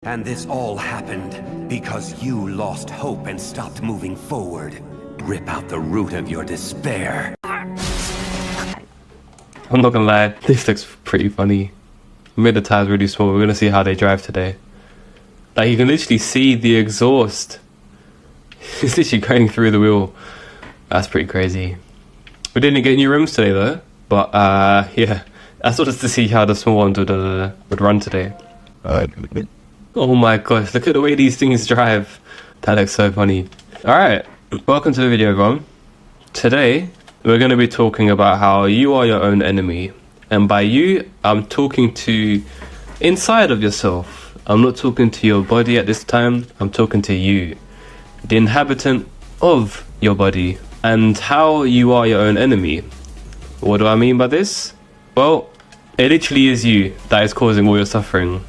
And this all happened because you lost hope and stopped moving forward. Rip out the root of your despair. I'm not gonna lie, this looks pretty funny. We made the tires really small. We're gonna see how they drive today. Like, you can literally see the exhaust. It's literally going through the wheel. That's pretty crazy. We didn't get new rims today though, but yeah, I thought just to see how the small ones would run today. Oh my gosh, look at the way these things drive. That looks so funny. Alright, welcome to the video, everyone. Today, we're going to be talking about how you are your own enemy. And by you, I'm talking to inside of yourself. I'm not talking to your body at this time, I'm talking to you, the inhabitant of your body, and how you are your own enemy. What do I mean by this? Well, it literally is you that is causing all your suffering.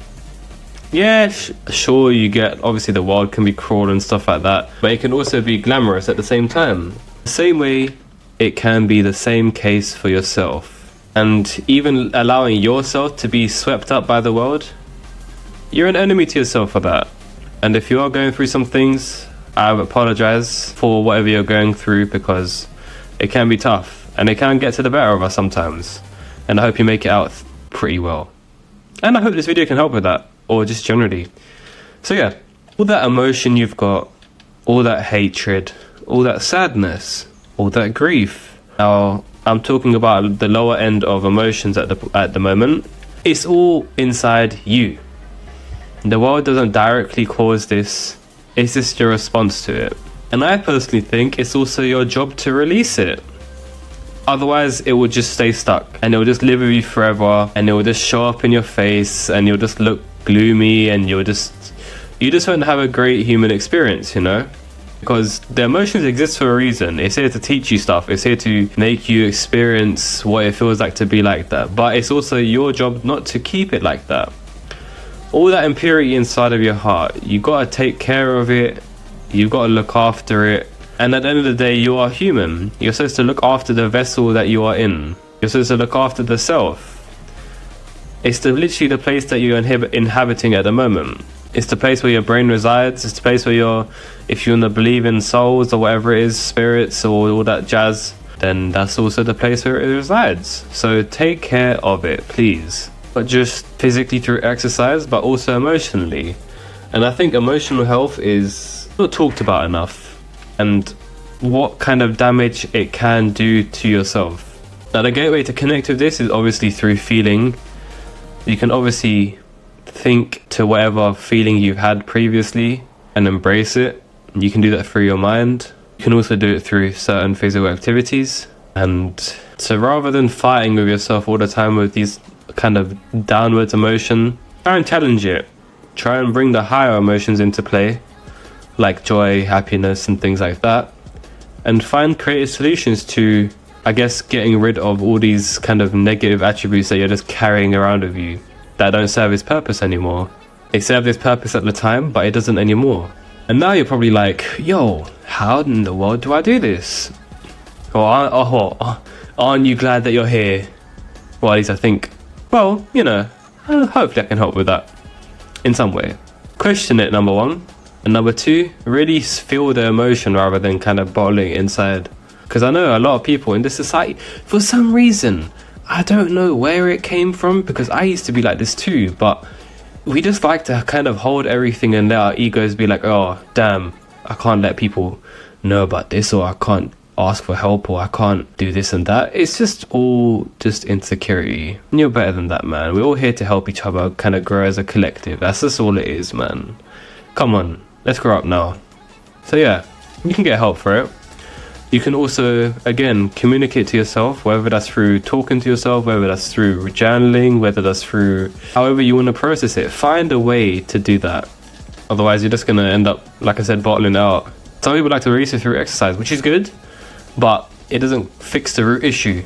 Yeah, sure, you get, obviously the world can be cruel and stuff like that, but it can also be glamorous at the same time. The same way, it can be the same case for yourself. And even allowing yourself to be swept up by the world, you're an enemy to yourself for that. And if you are going through some things, I apologize for whatever you're going through, because it can be tough and it can get to the better of us sometimes. And I hope you make it out pretty well. And I hope this video can help with that, or just generally. So yeah, all that emotion you've got, all that hatred, all that sadness, all that grief. Now, I'm talking about the lower end of emotions at the moment. It's all inside you. The world doesn't directly cause this, it's just your response to it. And I personally think it's also your job to release it. Otherwise, it will just stay stuck and it will just live with you forever, and it will just show up in your face and you'll just look gloomy, and you just won't have a great human experience, you know? Because the emotions exist for a reason. It's here to teach you stuff. It's here to make you experience what it feels like to be like that. But it's also your job not to keep it like that. All that impurity inside of your heart, you gotta take care of it. You've gotta look after it. And at the end of the day, you are human. You're supposed to look after the vessel that you are in. You're supposed to look after the self. It's literally the place that you're inhabiting at the moment. It's the place where your brain resides. It's the place where if you want to believe in souls or whatever it is, spirits or all that jazz, then that's also the place where it resides. So take care of it, please. Not just physically through exercise, but also emotionally. And I think emotional health is not talked about enough, and what kind of damage it can do to yourself. Now, the gateway to connect with this is obviously through feeling. You can obviously think to whatever feeling you've had previously and embrace it. You can do that through your mind. You can also do it through certain physical activities. And so rather than fighting with yourself all the time with these kind of downwards emotion, try and challenge it. Try and bring the higher emotions into play, like joy, happiness and things like that, and find creative solutions to, I guess, getting rid of all these kind of negative attributes that you're just carrying around with you that don't serve its purpose anymore. It served its purpose at the time, but it doesn't anymore. And now you're probably like, yo, how in the world do I do this? Or aren't you glad that you're here? Well, at least I think. Well, you know, hopefully I can help with that in some way. Question it, number one. And number two, really feel the emotion rather than kind of bottling it inside. Because I know a lot of people in this society, for some reason, I don't know where it came from, because I used to be like this too, but we just like to kind of hold everything and let our egos be like, oh, damn, I can't let people know about this, or I can't ask for help, or I can't do this and that. It's just all just insecurity. And you're better than that, man. We're all here to help each other kind of grow as a collective. That's just all it is, man. Come on, let's grow up now. So yeah, you can get help for it. You can also, again, communicate to yourself, whether that's through talking to yourself, whether that's through journaling, whether that's through however you want to process it. Find a way to do that. Otherwise, you're just going to end up, like I said, bottling it out. Some people like to release it through exercise, which is good, but it doesn't fix the root issue,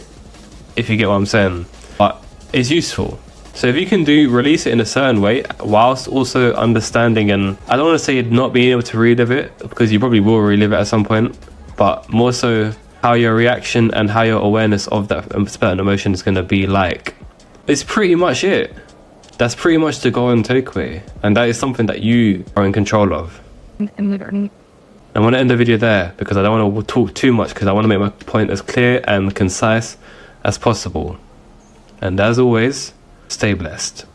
if you get what I'm saying. But it's useful. So if you can release it in a certain way, whilst also understanding, and I don't want to say not being able to relive it, because you probably will relive it at some point, but more so how your reaction and how your awareness of that certain emotion is going to be like. It's pretty much it. That's pretty much the golden takeaway, and that is something that you are in control of. I want to end the video there because I don't want to talk too much, because I want to make my point as clear and concise as possible. And as always, stay blessed.